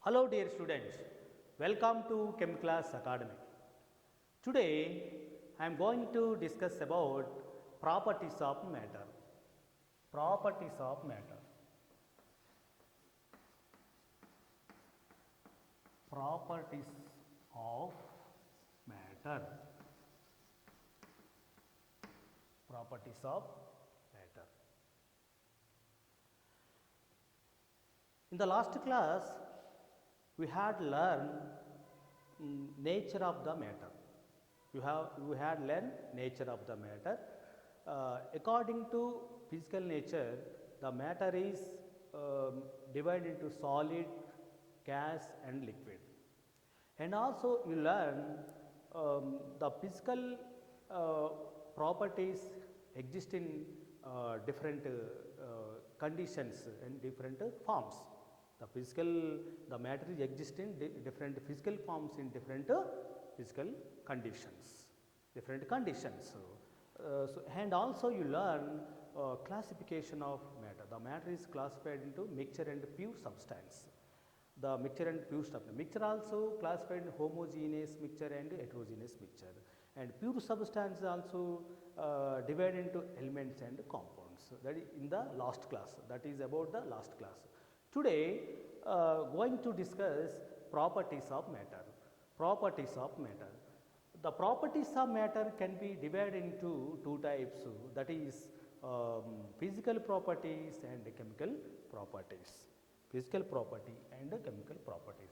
Hello dear students, welcome to Chem Class Academy. Today I am going to discuss about properties of matter. Properties of matter. Properties of matter. Properties of matter. In the last class, we had learned nature of the matter. We had learned nature of the matter. According to physical nature, the matter is divided into solid, gas, and liquid. And also, you learn the physical properties exist in different conditions and different forms. The matter is exist in different physical forms in different physical conditions. And also you learn classification of matter. The matter is classified into mixture and pure substance. The mixture and pure substance. Mixture also classified in homogeneous mixture and heterogeneous mixture. And pure substance also divided into elements and compounds. That is in the last class. That is about the last class. Today, going to discuss properties of matter. Properties of matter. The properties of matter can be divided into two types. That is physical properties and chemical properties. Physical property and chemical properties.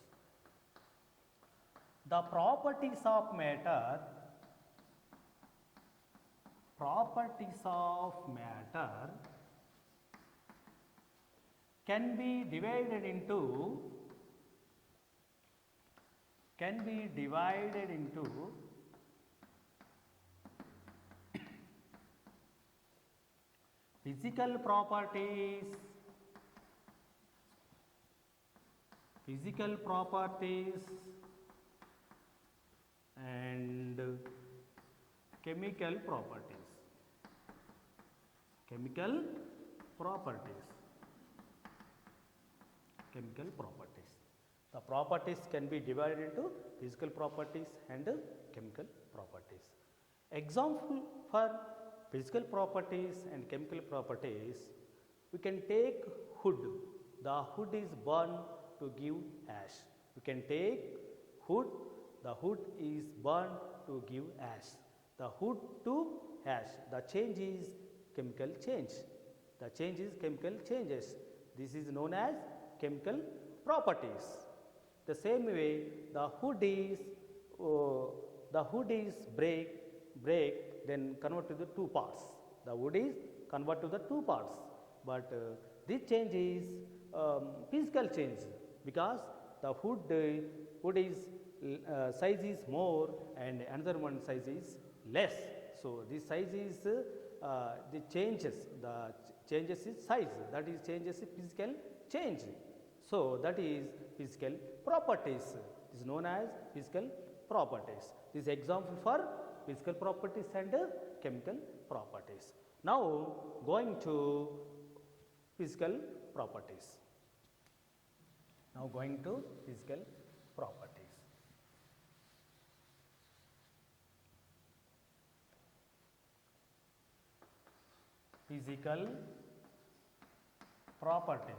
The properties of matter. Properties of matter can be divided into physical properties and chemical properties. Chemical properties. The properties can be divided into physical properties and chemical properties. Example for physical properties and chemical properties, we can take wood. The wood is burned to give ash. We can take wood. The wood is burned to give ash. The wood to ash. The change is chemical change. The change is chemical changes. This is known as chemical properties. The same way, the wood is break, then convert to the two parts. The wood is convert to the two parts. But this change is physical change, because the wood is size is more and another one size is less. So this size is the changes is size, that is changes is physical change. So that is physical properties. This is known as physical properties. This is example for physical properties and chemical properties. Now going to physical properties. Physical properties.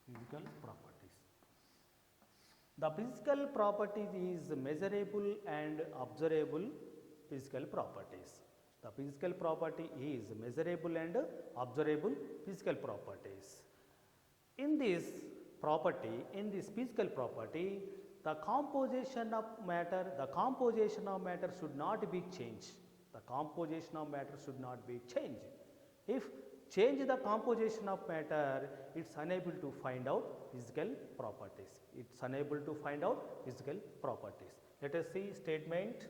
Physical properties. The physical properties is measurable and observable physical properties. The physical property is measurable and observable physical properties. In this physical property, the composition of matter should not be changed. The composition of matter should not be changed. If change the composition of matter, it's unable to find out physical properties. Let us see statement.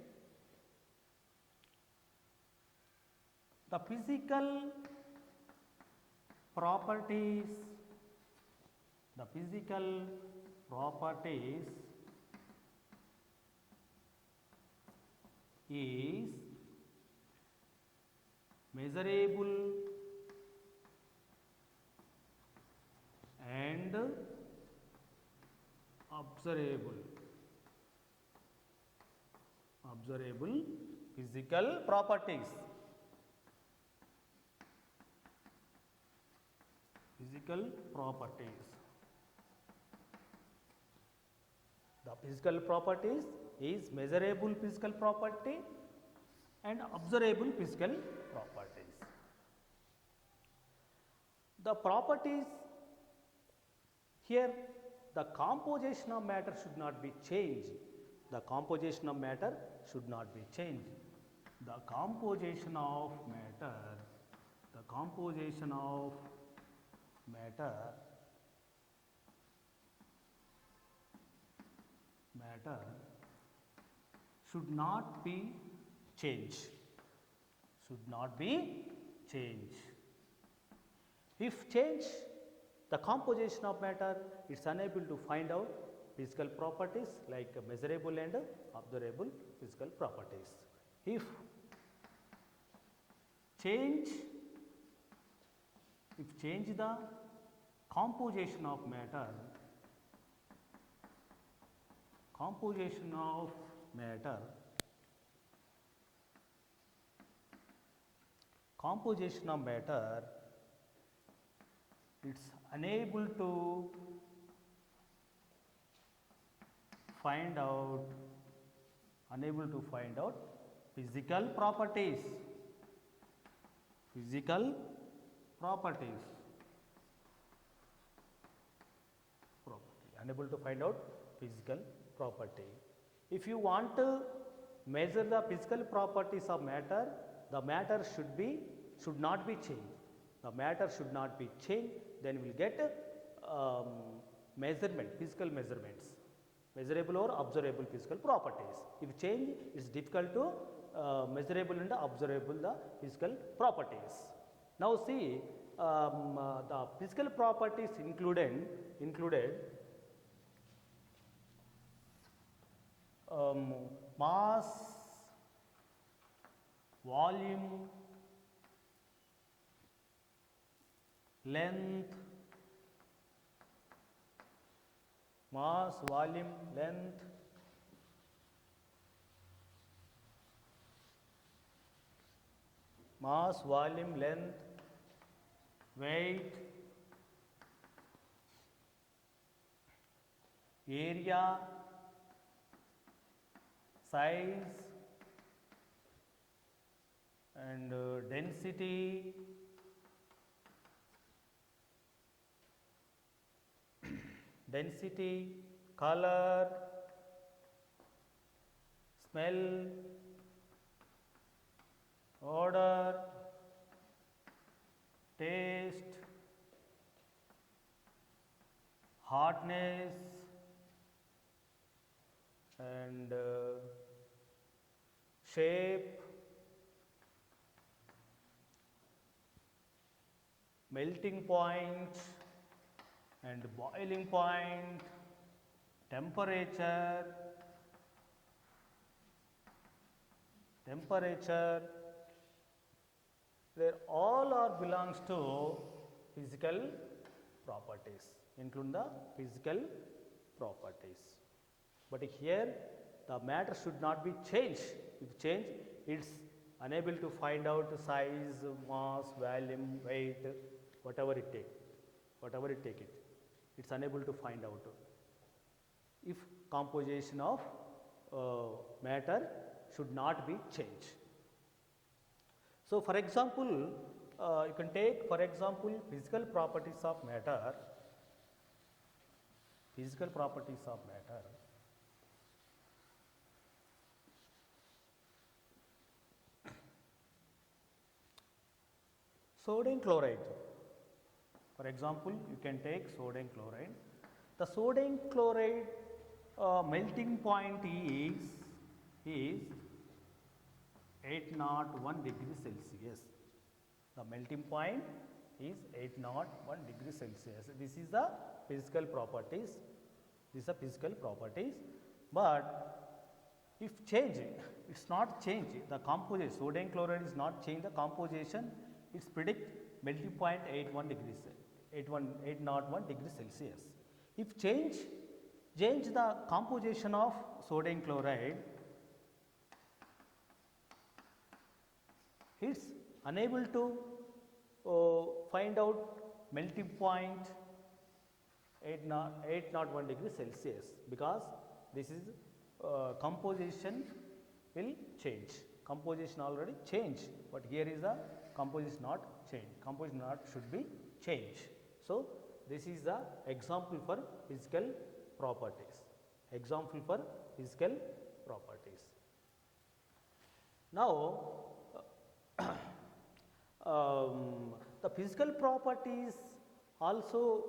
The physical properties is measurable observable physical properties. Physical properties. The physical properties is measurable physical property and observable physical properties. The properties here, the composition of matter should not be changed. The composition of matter should not be changed. The composition of matter, the composition of matter should not be changed. Should not be changed. If change the composition of matter, it is unable to find out physical properties like measurable and observable physical properties. If change the composition of matter, it's unable to find out physical properties. Unable to find out physical property. If you want to measure the physical properties of matter, the matter should not be changed. The matter should not be changed, then we will get physical measurements, measurable or observable physical properties. If change, it is difficult to measurable and observable the physical properties. Now see, the physical properties included mass, volume, length, mass, volume, length, weight, area, size and density, color, smell, odor, taste, hardness and shape, melting point and boiling point, temperature, they all are belongs to physical properties, including the physical properties. But here the matter should not be changed. If change, it's unable to find out the size, mass, volume, weight, whatever it take it. It's unable to find out if composition of matter should not be changed. So for example, you can take for example physical properties of matter. Sodium chloride. For example, you can take sodium chloride. The sodium chloride melting point is 801 degrees Celsius. The melting point is 801 degrees Celsius. This is the physical properties. But if change, it's not change the composition. Sodium chloride is not change the composition. It's predict melting point 801 degrees Celsius. If change change the composition of sodium chloride, it's unable to find out melting point 801 degrees Celsius, because this is composition will change. Composition already changed, but here is the composition not changed. Composition not should be changed. So this is the example for physical properties. Example for physical properties. Now the physical properties also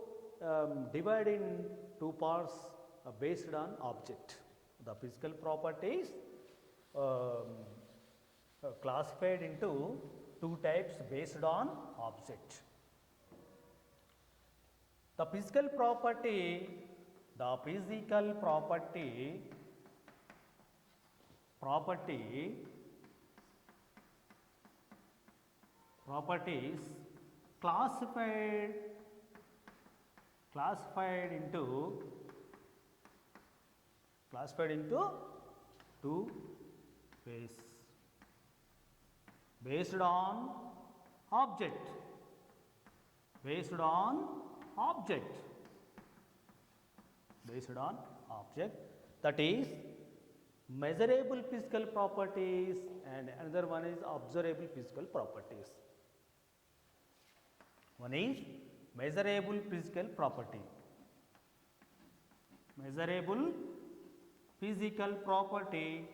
divide in two parts based on object. The physical properties classified into two types based on object. The physical properties classified into two ways based on object. That is measurable physical properties, and another one is observable physical properties. One is measurable physical property. Measurable physical property.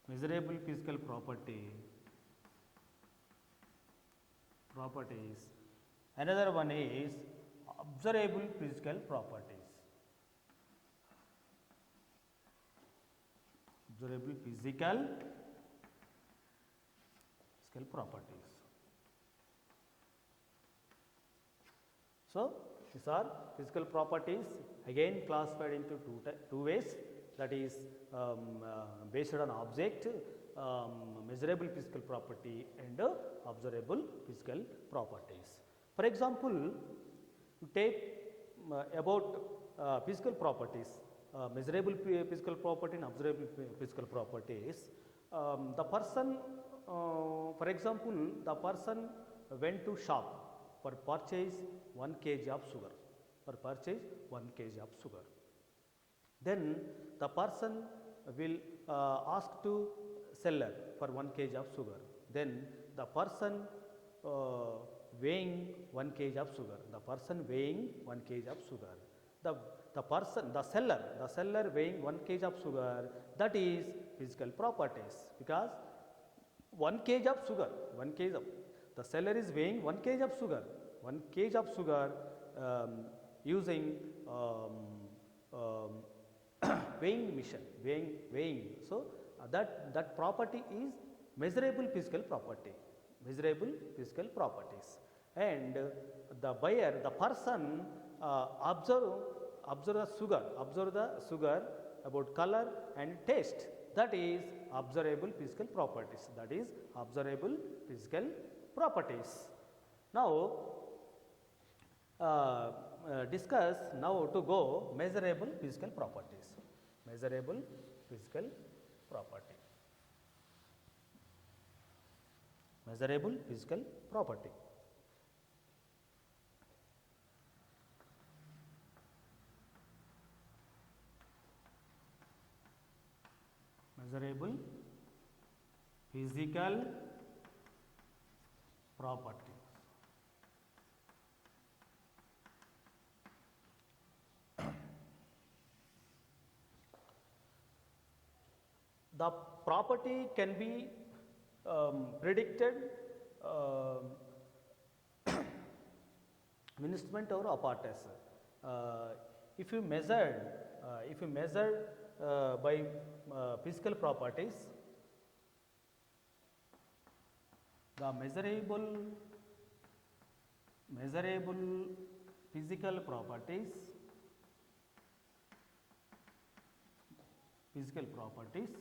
Measurable physical properties. Another one is observable physical properties. Observable physical properties. So these are physical properties, again classified into two ways, that is based on object, measurable physical property and observable physical properties. For example, you take about physical properties, measurable physical property and observable physical properties. The person, for example, the person went to shop for purchase 1 kg of sugar. Then the person will ask to seller for 1 kg of sugar. Then the person weighing 1 kg of sugar. The seller weighing 1 kg of sugar, that is physical properties, because 1 kg of sugar, the seller is weighing 1 kg of sugar, using weighing machine, weighing. So that property is measurable physical property. And the buyer, the person observe the sugar about color and taste. That is observable physical properties. Now discuss now to go measurable physical properties. Measurable physical property. Measurable physical property. Measurable physical property. The property can be predicted instrument or apparatus. If you measure by physical properties, the measurable physical properties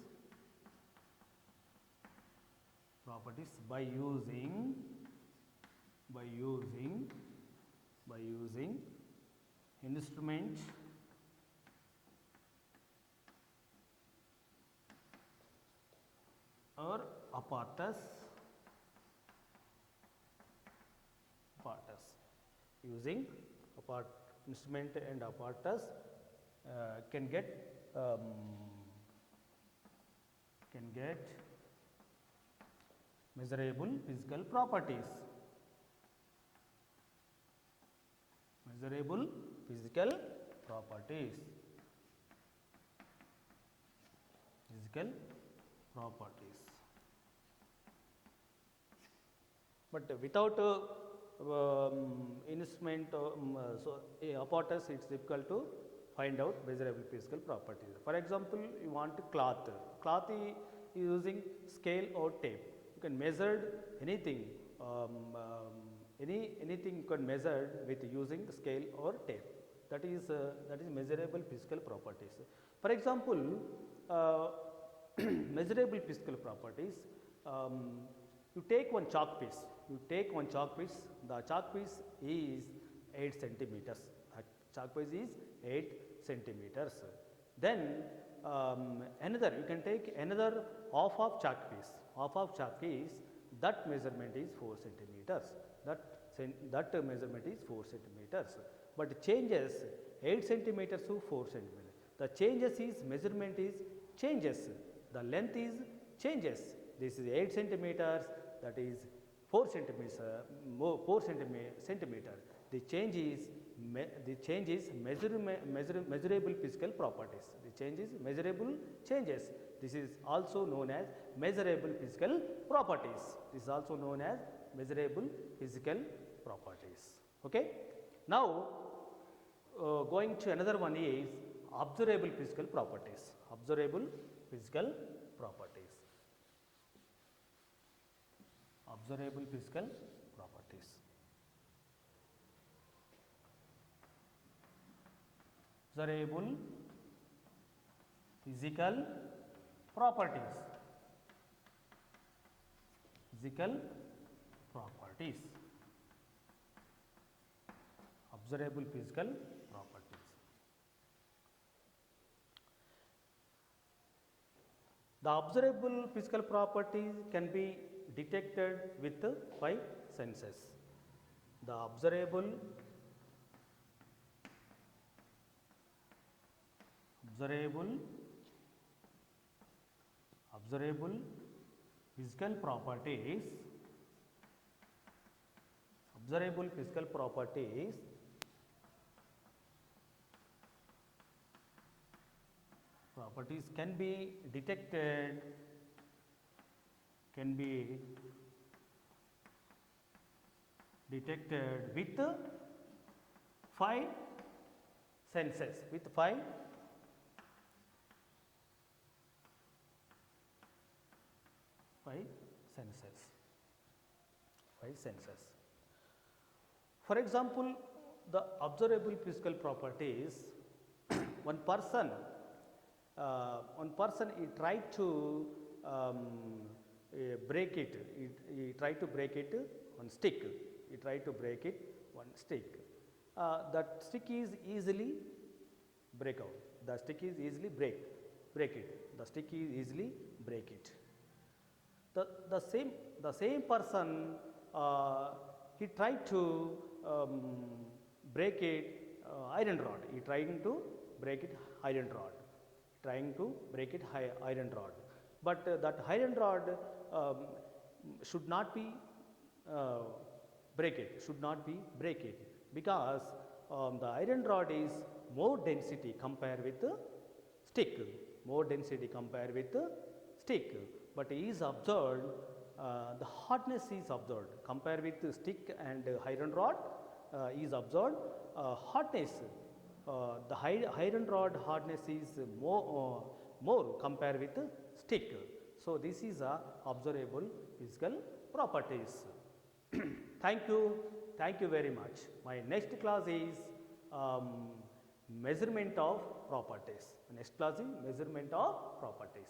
by using instrument or apparatus using instrument and apparatus can get measurable physical properties. Measurable physical properties. Physical properties. But without instrument, so apparatus, it's difficult to find out measurable physical properties. For example, you want cloth. Cloth is using scale or tape. You can measure anything. Anything you can measure with using scale or tape. That is measurable physical properties. For example, measurable physical properties. You take one chalk piece. The chalk piece is 8 centimeters. Chalk piece is 8 centimeters. Then you can take another half of chalk piece. That measurement is 4 centimeters. That measurement is 4 centimeters. But it changes 8 centimeters to 4 centimeters. The changes is measurement is changes. The length is changes. This is 8 centimeters. That is 4 centimeters. The change is measurable physical properties. The change is measurable changes. This is also known as measurable physical properties. This is also known as measurable physical properties. Okay. Now, going to another one is observable physical properties. Observable physical properties. Observable physical properties. Observable physical properties. Physical properties. Observable physical properties. The observable physical properties can be detected with 5 senses. The observable physical properties. Observable physical properties can be detected with 5 senses. With 5 senses. For example, the observable physical properties. One person he tried to break it. He tried to break it on stick. He tried to break it one stick. That stick is easily break out. The stick is easily break it. The stick is easily break it. The same person he tried to break it iron rod. He trying to break it iron rod. But that iron rod should not be break it. Because the iron rod is more density compared with the stick. But is observed the hardness is observed compared with the stick and iron rod is observed hardness. The iron rod hardness is more compared with the stick. So this is a observable physical properties. Thank you very much. My next class is measurement of properties. Next class is measurement of properties.